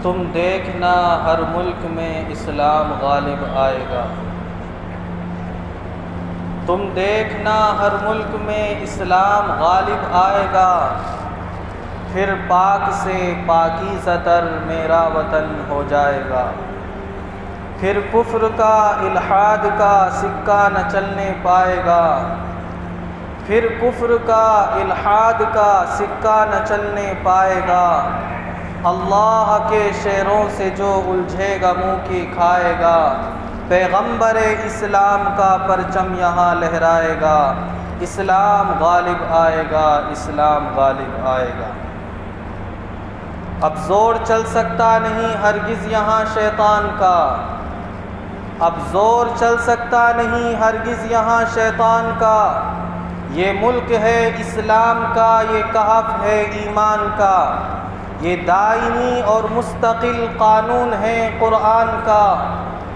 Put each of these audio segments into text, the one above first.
تم دیکھنا ہر ملک میں اسلام غالب آئے گا۔ تم دیکھنا ہر ملک میں اسلام غالب آئے گا، پھر پاک سے پاکیزہ تر میرا وطن ہو جائے گا۔ پھر کفر کا الحاد کا سکہ نہ چلنے پائے گا، پھر کفر کا الحاد کا سکہ نہ چلنے پائے گا۔ اللہ کے شعروں سے جو الجھے گا منہ کی کھائے گا، پیغمبر اسلام کا پرچم یہاں لہرائے گا۔ اسلام غالب آئے گا، اسلام غالب آئے گا۔ اب زور چل سکتا نہیں ہرگز یہاں شیطان کا، اب زور چل سکتا نہیں ہرگز یہاں شیطان کا۔ یہ ملک ہے اسلام کا، یہ کہف ہے ایمان کا، یہ دائمی اور مستقل قانون ہے قرآن کا۔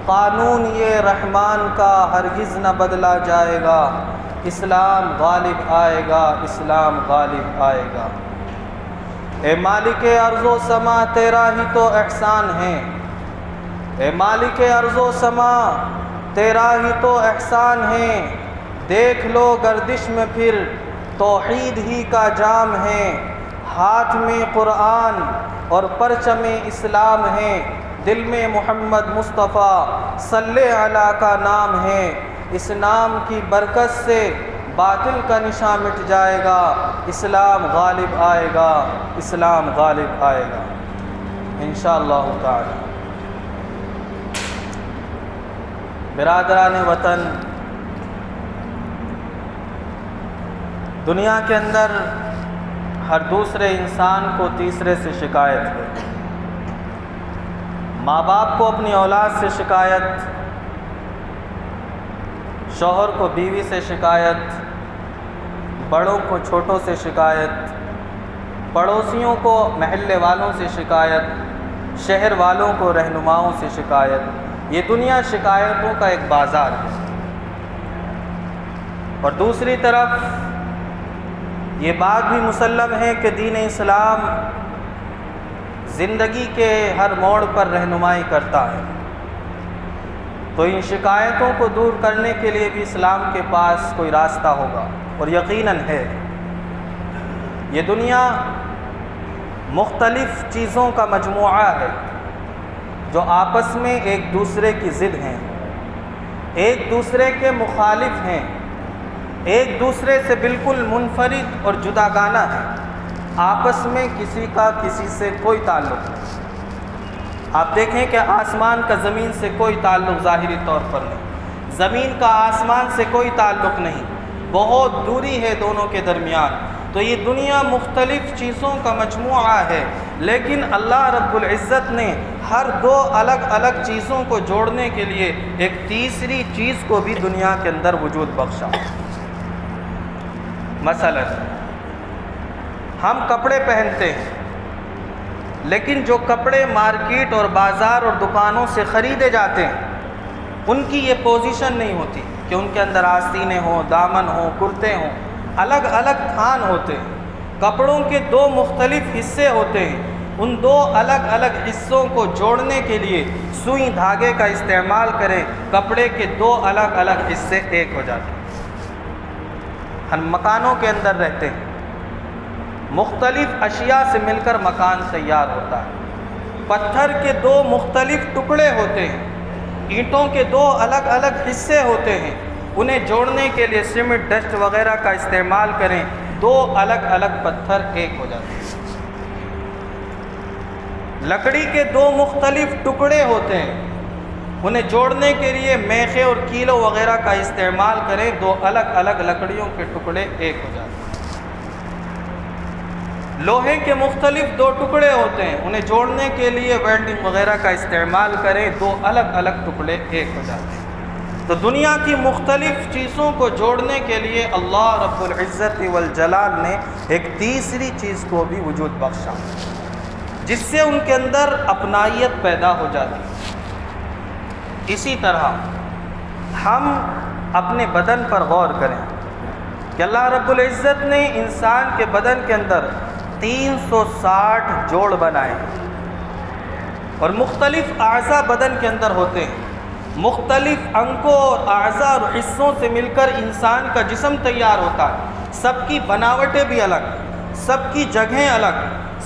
قانون یہ رحمان کا ہرگز نہ بدلا جائے گا۔ اسلام غالب آئے گا، اسلام غالب آئے گا۔ اے مالک ارض و سما تیرا ہی تو احسان ہے، اے مالک ارض و سما تیرا ہی تو احسان ہے۔ دیکھ لو گردش میں پھر توحید ہی کا جام ہے، ہاتھ میں قرآن اور پرچم اسلام ہے، دل میں محمد مصطفیٰ صلی علیہ کا نام ہے۔ اس نام کی برکت سے باطل کا نشان مٹ جائے گا۔ اسلام غالب آئے گا، اسلام غالب آئے گا انشاءاللہ تعالی۔ برادران وطن، دنیا کے اندر ہر دوسرے انسان کو تیسرے سے شکایت ہے۔ ماں باپ کو اپنی اولاد سے شکایت، شوہر کو بیوی سے شکایت، بڑوں کو چھوٹوں سے شکایت، پڑوسیوں کو محلے والوں سے شکایت، شہر والوں کو رہنماؤں سے شکایت۔ یہ دنیا شکایتوں کا ایک بازار ہے۔ اور دوسری طرف یہ بات بھی مسلم ہے کہ دین اسلام زندگی کے ہر موڑ پر رہنمائی کرتا ہے۔ تو ان شکایتوں کو دور کرنے کے لیے بھی اسلام کے پاس کوئی راستہ ہوگا، اور یقیناً ہے۔ یہ دنیا مختلف چیزوں کا مجموعہ ہے جو آپس میں ایک دوسرے کی ضد ہیں، ایک دوسرے کے مخالف ہیں، ایک دوسرے سے بالکل منفرد اور جداگانہ ہے، آپس میں کسی کا کسی سے کوئی تعلق نہیں۔ آپ دیکھیں کہ آسمان کا زمین سے کوئی تعلق ظاہری طور پر نہیں، زمین کا آسمان سے کوئی تعلق نہیں، بہت دوری ہے دونوں کے درمیان۔ تو یہ دنیا مختلف چیزوں کا مجموعہ ہے، لیکن اللہ رب العزت نے ہر دو الگ الگ چیزوں کو جوڑنے کے لیے ایک تیسری چیز کو بھی دنیا کے اندر وجود بخشا۔ مثلا ہم کپڑے پہنتے ہیں، لیکن جو کپڑے مارکیٹ اور بازار اور دکانوں سے خریدے جاتے ہیں ان کی یہ پوزیشن نہیں ہوتی کہ ان کے اندر آستینیں ہوں، دامن ہوں، کرتے ہوں، الگ الگ تھان ہوتے ہیں۔ کپڑوں کے دو مختلف حصے ہوتے ہیں، ان دو الگ الگ حصوں کو جوڑنے کے لیے سوئی دھاگے کا استعمال کریں، کپڑے کے دو الگ الگ حصے ایک ہو جاتے ہیں۔ ہم مکانوں کے اندر رہتے ہیں، مختلف اشیاء سے مل کر مکان تیار ہوتا ہے۔ پتھر کے دو مختلف ٹکڑے ہوتے ہیں، اینٹوں کے دو الگ الگ حصے ہوتے ہیں، انہیں جوڑنے کے لیے سیمنٹ، ڈسٹ وغیرہ کا استعمال کریں، دو الگ الگ پتھر ایک ہو جاتے ہیں۔ لکڑی کے دو مختلف ٹکڑے ہوتے ہیں، انہیں جوڑنے کے لیے میخے اور کیلوں وغیرہ کا استعمال کریں، دو الگ الگ لکڑیوں کے ٹکڑے ایک ہو جاتے ہیں۔ لوہے کے مختلف دو ٹکڑے ہوتے ہیں، انہیں جوڑنے کے لیے ویلڈنگ وغیرہ کا استعمال کریں، دو الگ الگ ٹکڑے ایک ہو جاتے ہیں۔ تو دنیا کی مختلف چیزوں کو جوڑنے کے لیے اللہ رب العزت والجلال نے ایک تیسری چیز کو بھی وجود بخشا، جس سے ان کے اندر اپنائیت پیدا ہو جاتی ہے۔ اسی طرح ہم اپنے بدن پر غور کریں کہ اللہ رب العزت نے انسان کے بدن کے اندر 360 جوڑ بنائے ہیں۔ اور مختلف اعضاء بدن کے اندر ہوتے ہیں، مختلف انگوں اور اعضاء اور حصوں سے مل کر انسان کا جسم تیار ہوتا ہے۔ سب کی بناوٹیں بھی الگ، سب کی جگہیں الگ،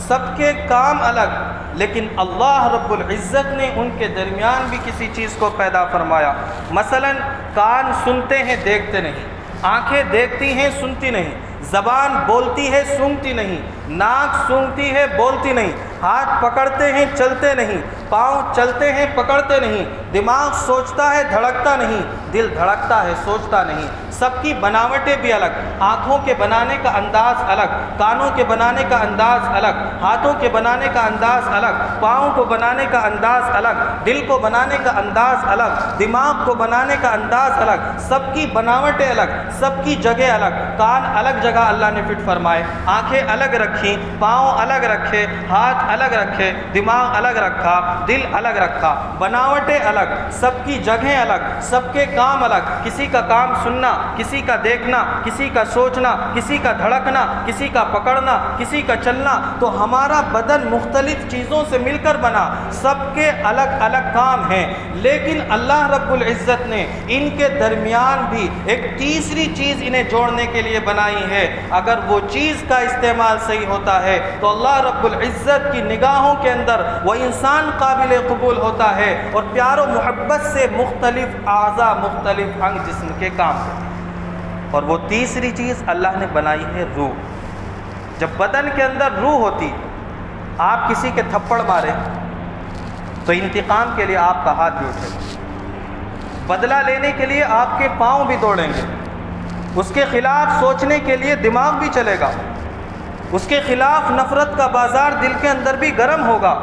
سب کے کام الگ، لیکن اللہ رب العزت نے ان کے درمیان بھی کسی چیز کو پیدا فرمایا۔ مثلا کان سنتے ہیں دیکھتے نہیں، آنکھیں دیکھتی ہیں سنتی نہیں، زبان بولتی ہے سونگتی نہیں، ناک سونگتی ہے بولتی نہیں، ہاتھ پکڑتے ہیں چلتے نہیں، پاؤں چلتے ہیں پکڑتے نہیں، دماغ سوچتا ہے دھڑکتا نہیں، دل دھڑکتا ہے سوچتا نہیں۔ سب کی بناوٹیں بھی الگ، آنکھوں کے بنانے کا انداز الگ، کانوں کے بنانے کا انداز الگ، ہاتھوں کے بنانے کا انداز الگ، پاؤں کو بنانے کا انداز الگ، دل کو بنانے کا انداز الگ، دماغ کو بنانے کا انداز الگ، سب کی بناوٹیں الگ، سب کی جگہ الگ۔ کان الگ جگہ اللہ نے فٹ فرمائے، آنکھیں الگ رکھی، پاؤں الگ رکھے، ہاتھ الگ رکھے، دماغ الگ رکھا، دل الگ رکھا، بناوٹیں الگ، سب کی جگہیں الگ، سب کے کام الگ، کسی کا کام سننا، کسی کا دیکھنا، کسی کا سوچنا، کسی کا دھڑکنا، کسی کا پکڑنا، کسی کا چلنا۔ تو ہمارا بدن مختلف چیزوں سے مل کر بنا، سب کے الگ الگ کام ہیں، لیکن اللہ رب العزت نے ان کے درمیان بھی ایک تیسری چیز انہیں جوڑنے کے لیے بنائی ہے۔ اگر وہ چیز کا استعمال صحیح ہوتا ہے تو اللہ رب العزت کی نگاہوں کے اندر وہ انسان قابل قبول ہوتا ہے، اور پیار و محبت سے مختلف اعضاء، مختلف انگ جسم کے کام کرتے ہیں۔ اور وہ تیسری چیز اللہ نے بنائی ہے روح۔ جب بدن کے اندر روح ہوتی، آپ کسی کے تھپڑ مارے تو انتقام کے لیے آپ کا ہاتھ بھی اٹھے گا، بدلہ لینے کے لیے آپ کے پاؤں بھی دوڑیں گے، اس کے خلاف سوچنے کے لیے دماغ بھی چلے گا، اس کے خلاف نفرت کا بازار دل کے اندر بھی گرم ہوگا۔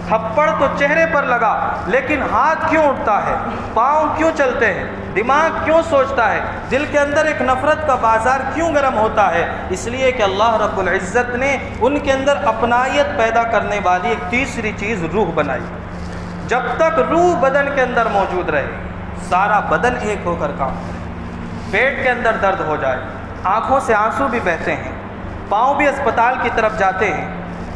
تھپڑ تو چہرے پر لگا، لیکن ہاتھ کیوں اٹھتا ہے، پاؤں کیوں چلتے ہیں، دماغ کیوں سوچتا ہے، دل کے اندر ایک نفرت کا بازار کیوں گرم ہوتا ہے؟ اس لیے کہ اللہ رب العزت نے ان کے اندر اپنائیت پیدا کرنے والی ایک تیسری چیز روح بنائی۔ جب تک روح بدن کے اندر موجود رہے، سارا بدن ایک ہو کر کام کرے۔ پیٹ کے اندر درد ہو جائے، آنکھوں سے آنسو بھی بہتے ہیں، پاؤں بھی اسپتال کی طرف جاتے ہیں،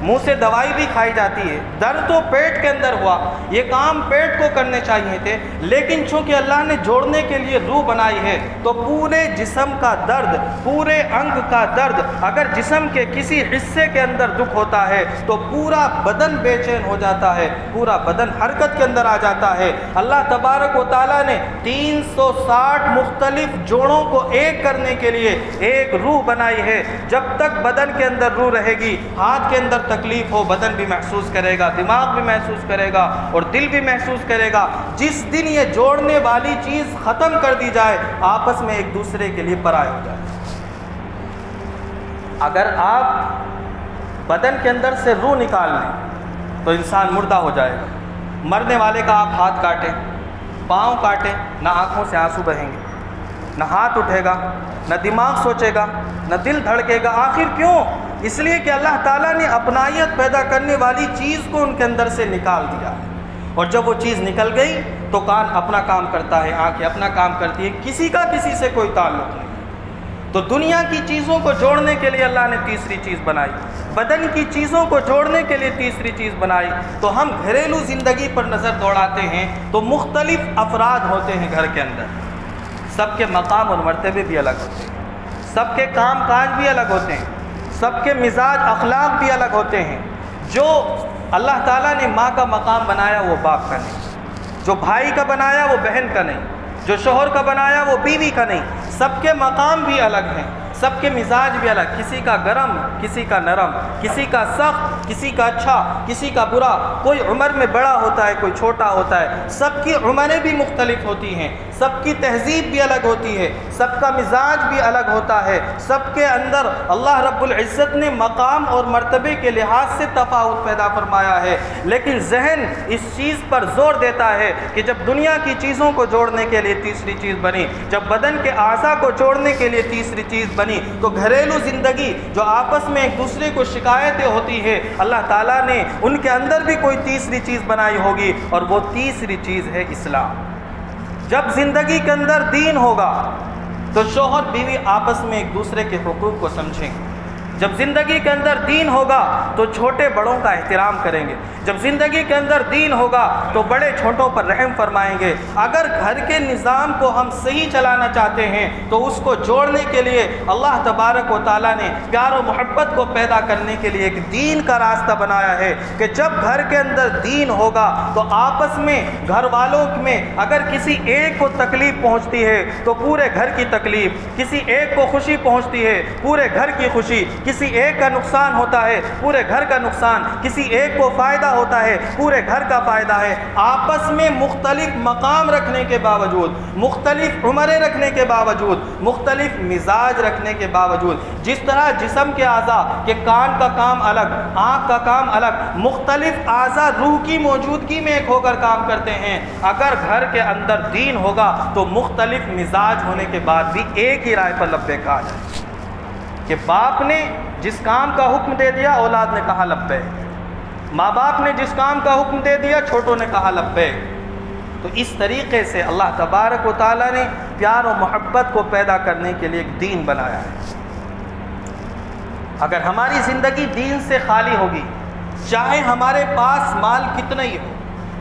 منہ سے دوائی بھی کھائی جاتی ہے، درد تو پیٹ کے اندر ہوا، یہ کام پیٹ کو کرنے چاہیے تھے، لیکن چونکہ اللہ نے جوڑنے کے لیے روح بنائی ہے تو پورے جسم کا درد، پورے انگ کا درد، اگر جسم کے کسی حصے کے اندر دکھ ہوتا ہے تو پورا بدن بے چین ہو جاتا ہے، پورا بدن حرکت کے اندر آ جاتا ہے۔ اللہ تبارک و تعالیٰ نے 360 مختلف جوڑوں کو ایک کرنے کے لیے ایک روح بنائی ہے۔ جب تک بدن کے اندر روح رہے گی، ہاتھ کے اندر تکلیف ہو بدن بھی محسوس کرے گا، دماغ بھی محسوس کرے گا، اور دل بھی محسوس کرے گا۔ جس دن یہ جوڑنے والی چیز ختم کر دی جائے، آپس میں ایک دوسرے کے لیے پرائے ہو جائے۔ اگر آپ بدن کے اندر سے روح نکال لیں تو انسان مردہ ہو جائے گا۔ مرنے والے کا آپ ہاتھ کاٹیں، پاؤں کاٹیں، نہ آنکھوں سے آنسو بہیں گے، نہ ہاتھ اٹھے گا، نہ دماغ سوچے گا، نہ دل دھڑکے گا۔ آخر کیوں؟ اس لیے کہ اللہ تعالیٰ نے اپنائیت پیدا کرنے والی چیز کو ان کے اندر سے نکال دیا ہے، اور جب وہ چیز نکل گئی تو کان اپنا کام کرتا ہے، آنکھیں اپنا کام کرتی ہے، کسی کا کسی سے کوئی تعلق نہیں۔ تو دنیا کی چیزوں کو جوڑنے کے لیے اللہ نے تیسری چیز بنائی، بدن کی چیزوں کو جوڑنے کے لیے تیسری چیز بنائی۔ تو ہم گھریلو زندگی پر نظر دوڑاتے ہیں تو مختلف افراد ہوتے ہیں گھر کے اندر، سب کے مقام اور مرتبے بھی الگ ہوتے ہیں، سب کے کام کاج بھی الگ ہوتے ہیں، سب کے مزاج اخلاق بھی الگ ہوتے ہیں۔ جو اللہ تعالیٰ نے ماں کا مقام بنایا وہ باپ کا نہیں، جو بھائی کا بنایا وہ بہن کا نہیں، جو شوہر کا بنایا وہ بیوی کا نہیں۔ سب کے مقام بھی الگ ہیں، سب کے مزاج بھی الگ، کسی کا گرم، کسی کا نرم، کسی کا سخت، کسی کا اچھا، کسی کا برا، کوئی عمر میں بڑا ہوتا ہے، کوئی چھوٹا ہوتا ہے، سب کی عمریں بھی مختلف ہوتی ہیں، سب کی تہذیب بھی الگ ہوتی ہے، سب کا مزاج بھی الگ ہوتا ہے، سب کے اندر اللہ رب العزت نے مقام اور مرتبے کے لحاظ سے تفاوت پیدا فرمایا ہے۔ لیکن ذہن اس چیز پر زور دیتا ہے کہ جب دنیا کی چیزوں کو جوڑنے کے لیے تیسری چیز بنی، جب بدن کے اعضاء کو جوڑنے کے لیے تیسری چیز بنی، تو گھریلو زندگی جو آپس میں ایک دوسرے کو شکایتیں ہوتی ہے، اللہ تعالیٰ نے ان کے اندر بھی کوئی تیسری چیز بنائی ہوگی، اور وہ تیسری چیز ہے اسلام۔ جب زندگی کے اندر دین ہوگا تو شوہر بیوی آپس میں ایک دوسرے کے حقوق کو سمجھیں گے، جب زندگی کے اندر دین ہوگا تو چھوٹے بڑوں کا احترام کریں گے، جب زندگی کے اندر دین ہوگا تو بڑے چھوٹوں پر رحم فرمائیں گے۔ اگر گھر کے نظام کو ہم صحیح چلانا چاہتے ہیں تو اس کو جوڑنے کے لیے اللہ تبارک و تعالیٰ نے پیار و محبت کو پیدا کرنے کے لیے ایک دین کا راستہ بنایا ہے کہ جب گھر کے اندر دین ہوگا تو آپس میں گھر والوں میں اگر کسی ایک کو تکلیف پہنچتی ہے تو پورے گھر کی تکلیف، کسی ایک کو خوشی پہنچتی ہے پورے گھر کی خوشی، کسی ایک کا نقصان ہوتا ہے پورے گھر کا نقصان، کسی ایک کو فائدہ ہوتا ہے پورے گھر کا فائدہ ہے۔ آپس میں مختلف مقام رکھنے کے باوجود، مختلف عمریں رکھنے کے باوجود، مختلف مزاج رکھنے کے باوجود، جس طرح جسم کے اعضاء کہ کان کا کام الگ، آنکھ کا کام الگ، مختلف اعضاء روح کی موجودگی میں ایک ہو کر کام کرتے ہیں، اگر گھر کے اندر دین ہوگا تو مختلف مزاج ہونے کے بعد بھی ایک ہی رائے پر لبیک کہا جائے کہ باپ نے جس کام کا حکم دے دیا اولاد نے کہا لبیک، ماں باپ نے جس کام کا حکم دے دیا چھوٹوں نے کہا لبیک۔ تو اس طریقے سے اللہ تبارک و تعالیٰ نے پیار و محبت کو پیدا کرنے کے لیے ایک دین بنایا ہے۔ اگر ہماری زندگی دین سے خالی ہوگی، چاہے ہمارے پاس مال کتنا ہی ہو،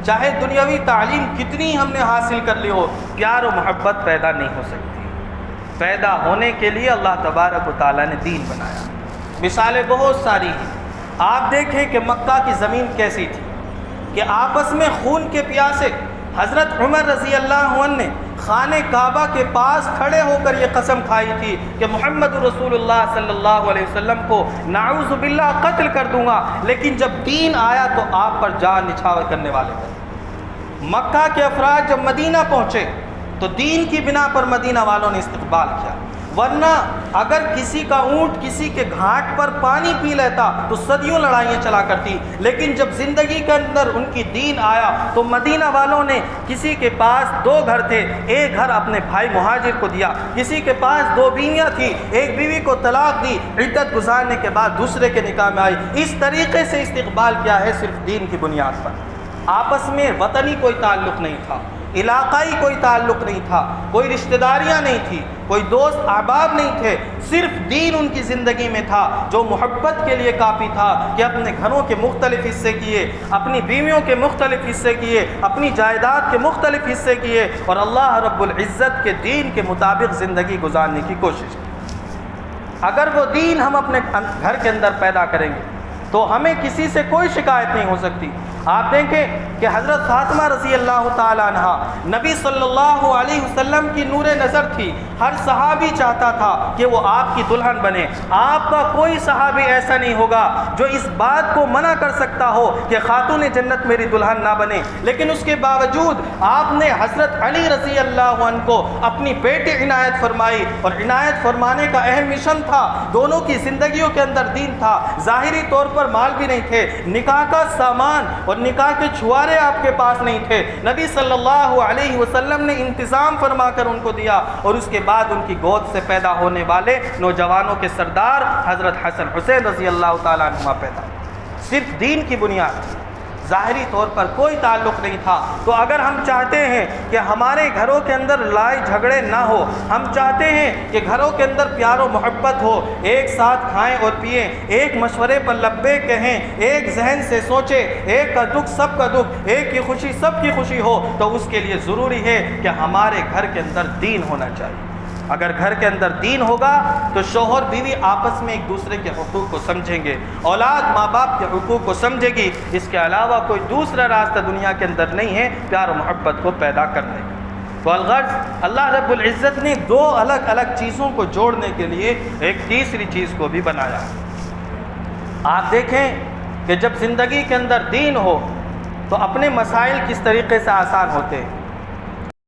چاہے دنیاوی تعلیم کتنی ہم نے حاصل کر لی ہو، پیار و محبت پیدا نہیں ہو سکتی۔ پیدا ہونے کے لیے اللہ تبارک و تعالیٰ نے دین بنایا۔ مثالیں بہت ساری ہیں، آپ دیکھیں کہ مکہ کی زمین کیسی تھی کہ آپس میں خون کے پیاسے حضرت عمر رضی اللہ عنہ نے خانہ کعبہ کے پاس کھڑے ہو کر یہ قسم کھائی تھی کہ محمد رسول اللہ صلی اللہ علیہ وسلم کو نعوذ باللہ قتل کر دوں گا، لیکن جب دین آیا تو آپ پر جان نچھاور کرنے والے تھے۔ مکہ کے افراد جب مدینہ پہنچے تو دین کی بنا پر مدینہ والوں نے استقبال کیا، ورنہ اگر کسی کا اونٹ کسی کے گھاٹ پر پانی پی لیتا تو صدیوں لڑائیاں چلا کرتی، لیکن جب زندگی کے اندر ان کی دین آیا تو مدینہ والوں نے کسی کے پاس 2 گھر تھے، ایک گھر اپنے بھائی مہاجر کو دیا، کسی کے پاس 2 بیویاں تھیں، ایک بیوی کو طلاق دی، عدت گزارنے کے بعد دوسرے کے نکاح میں آئی۔ اس طریقے سے استقبال کیا ہے صرف دین کی بنیاد پر۔ آپس میں وطنی کوئی تعلق نہیں تھا، علاقائی کوئی تعلق نہیں تھا، کوئی رشتہ داریاں نہیں تھی، کوئی دوست احباب نہیں تھے، صرف دین ان کی زندگی میں تھا جو محبت کے لیے کافی تھا کہ اپنے گھروں کے مختلف حصے کیے، اپنی بیویوں کے مختلف حصے کیے، اپنی جائیداد کے مختلف حصے کیے اور اللہ رب العزت کے دین کے مطابق زندگی گزارنے کی کوشش کی۔ اگر وہ دین ہم اپنے گھر کے اندر پیدا کریں گے تو ہمیں کسی سے کوئی شکایت نہیں ہو سکتی۔ آپ دیکھیں کہ حضرت فاطمہ رضی اللہ تعالیٰ عنہ نبی صلی اللہ علیہ وسلم کی نور نظر تھی، ہر صحابی چاہتا تھا کہ وہ آپ کی دلہن بنے۔ آپ کا کوئی صحابی ایسا نہیں ہوگا جو اس بات کو منع کر سکتا ہو کہ خاتون جنت میری دلہن نہ بنے، لیکن اس کے باوجود آپ نے حضرت علی رضی اللہ عنہ کو اپنی بیٹی عنایت فرمائی، اور عنایت فرمانے کا اہم مشن تھا، دونوں کی زندگیوں کے اندر دین تھا، ظاہری طور پر مال بھی نہیں تھے، نکاح کا سامان اور نکاح کے چھوارے آپ کے پاس نہیں تھے، نبی صلی اللہ علیہ وسلم نے انتظام فرما کر ان کو دیا، اور اس کے بعد ان کی گود سے پیدا ہونے والے نوجوانوں کے سردار حضرت حسن حسین رضی اللہ تعالیٰ عنہما پیدا، صرف دین کی بنیاد تھی، ظاہری طور پر کوئی تعلق نہیں تھا۔ تو اگر ہم چاہتے ہیں کہ ہمارے گھروں کے اندر لڑائی جھگڑے نہ ہو، ہم چاہتے ہیں کہ گھروں کے اندر پیار و محبت ہو، ایک ساتھ کھائیں اور پئیں، ایک مشورے پر لبیک کہیں، ایک ذہن سے سوچیں، ایک کا دکھ سب کا دکھ، ایک کی خوشی سب کی خوشی ہو، تو اس کے لیے ضروری ہے کہ ہمارے گھر کے اندر دین ہونا چاہیے۔ اگر گھر کے اندر دین ہوگا تو شوہر بیوی آپس میں ایک دوسرے کے حقوق کو سمجھیں گے، اولاد ماں باپ کے حقوق کو سمجھے گی۔ اس کے علاوہ کوئی دوسرا راستہ دنیا کے اندر نہیں ہے پیار و محبت کو پیدا کرنے کا۔ تو الغرض اللہ رب العزت نے 2 الگ الگ چیزوں کو جوڑنے کے لیے ایک تیسری چیز کو بھی بنایا۔ آپ دیکھیں کہ جب زندگی کے اندر دین ہو تو اپنے مسائل کس طریقے سے آسان ہوتے ہیں۔